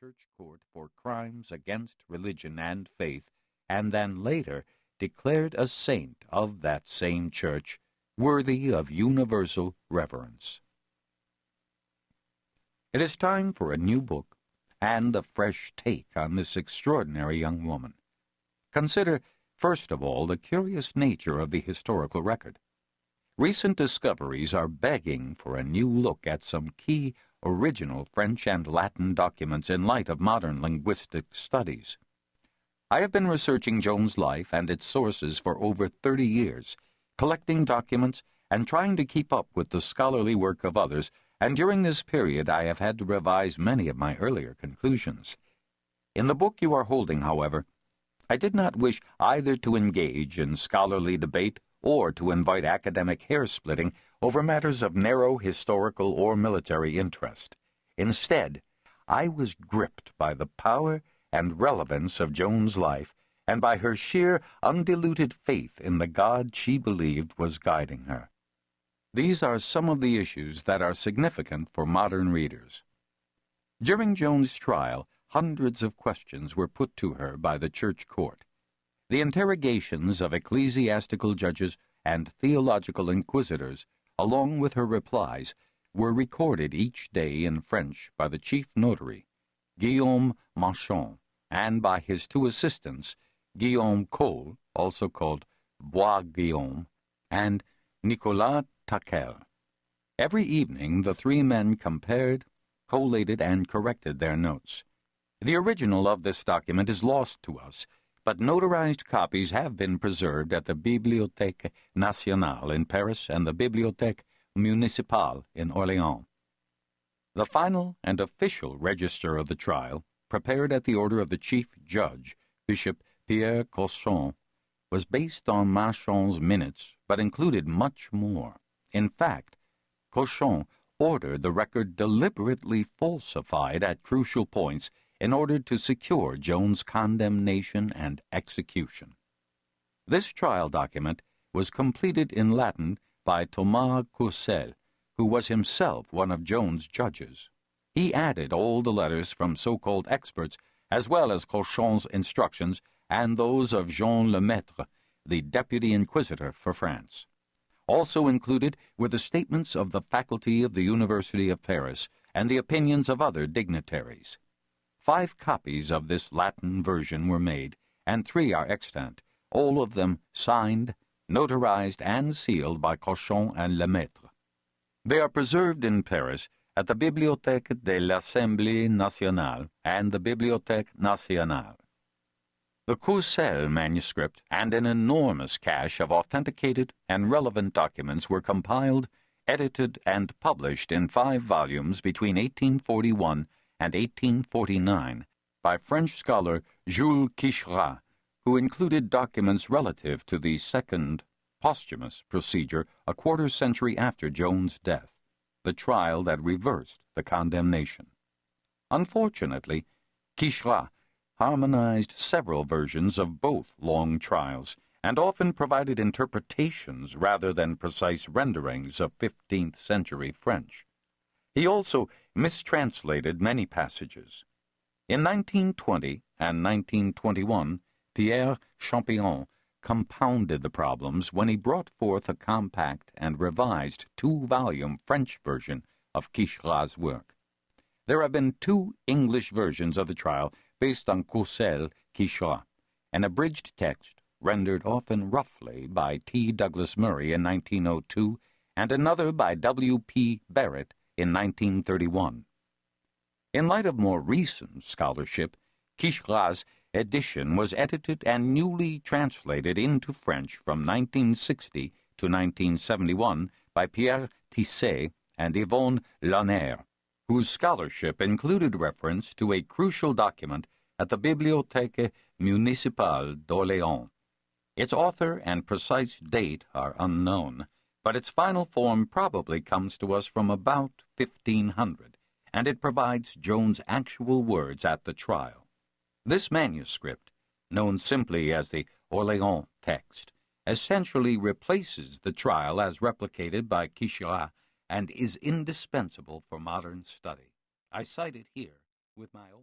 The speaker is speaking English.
church court for crimes against religion and faith, and then later declared a saint of that same church, worthy of universal reverence. It is time for a new book and a fresh take on this extraordinary young woman. Consider, first of all, the curious nature of the historical record. Recent discoveries are begging for a new look at some key original French and Latin documents in light of modern linguistic studies. I have been researching Joan's life and its sources for over 30 years, collecting documents and trying to keep up with the scholarly work of others, and during this period I have had to revise many of my earlier conclusions. In the book you are holding, however, I did not wish either to engage in scholarly debate or to invite academic hair-splitting over matters of narrow historical or military interest. Instead, I was gripped by the power and relevance of Joan's life and by her sheer, undiluted faith in the God she believed was guiding her. These are some of the issues that are significant for modern readers. During Joan's trial, hundreds of questions were put to her by the church court. The interrogations of ecclesiastical judges and theological inquisitors, along with her replies, were recorded each day in French by the chief notary, Guillaume Marchand, and by his two assistants, Guillaume Cole, also called Bois-Guillaume, and Nicolas Taquel. Every evening the three men compared, collated, and corrected their notes. The original of this document is lost to us, but notarized copies have been preserved at the Bibliothèque Nationale in Paris and the Bibliothèque Municipale in Orléans. The final and official register of the trial, prepared at the order of the chief judge, Bishop Pierre Cauchon, was based on Marchand's minutes, but included much more. In fact, Cauchon ordered the record deliberately falsified at crucial points in order to secure Joan's condemnation and execution. This trial document was completed in Latin by Thomas Pucelle, who was himself one of Joan's judges. He added all the letters from so-called experts, as well as Cauchon's instructions and those of Jean Lemaitre, the deputy inquisitor for France. Also included were the statements of the faculty of the University of Paris and the opinions of other dignitaries. 5 copies of this Latin version were made, and 3 are extant, all of them signed, notarized, and sealed by Cauchon and Lemaitre. They are preserved in Paris at the Bibliothèque de l'Assemblée nationale and the Bibliothèque nationale. The Pucelle manuscript and an enormous cache of authenticated and relevant documents were compiled, edited, and published in 5 volumes between 1841 and 1849 by French scholar Jules Quicherat, who included documents relative to the second, posthumous procedure a quarter century after Joan's death, the trial that reversed the condemnation. Unfortunately, Quicherat harmonized several versions of both long trials and often provided interpretations rather than precise renderings of 15th century French. He also mistranslated many passages. In 1920 and 1921, Pierre Champillon compounded the problems when he brought forth a compact and revised 2-volume French version of Quicherat's work. There have been 2 English versions of the trial based on Pucelle-Quicherat, an abridged text rendered often roughly by T. Douglas Murray in 1902 and another by W. P. Barrett in 1931. In light of more recent scholarship, Quicherat's edition was edited and newly translated into French from 1960 to 1971 by Pierre Tisset and Yvonne Lanner, whose scholarship included reference to a crucial document at the Bibliothèque Municipale d'Orléans. Its author and precise date are unknown, but its final form probably comes to us from about 1500, and it provides Joan's actual words at the trial. This manuscript, known simply as the Orléans text, essentially replaces the trial as replicated by Quicherat and is indispensable for modern study. I cite it here with my own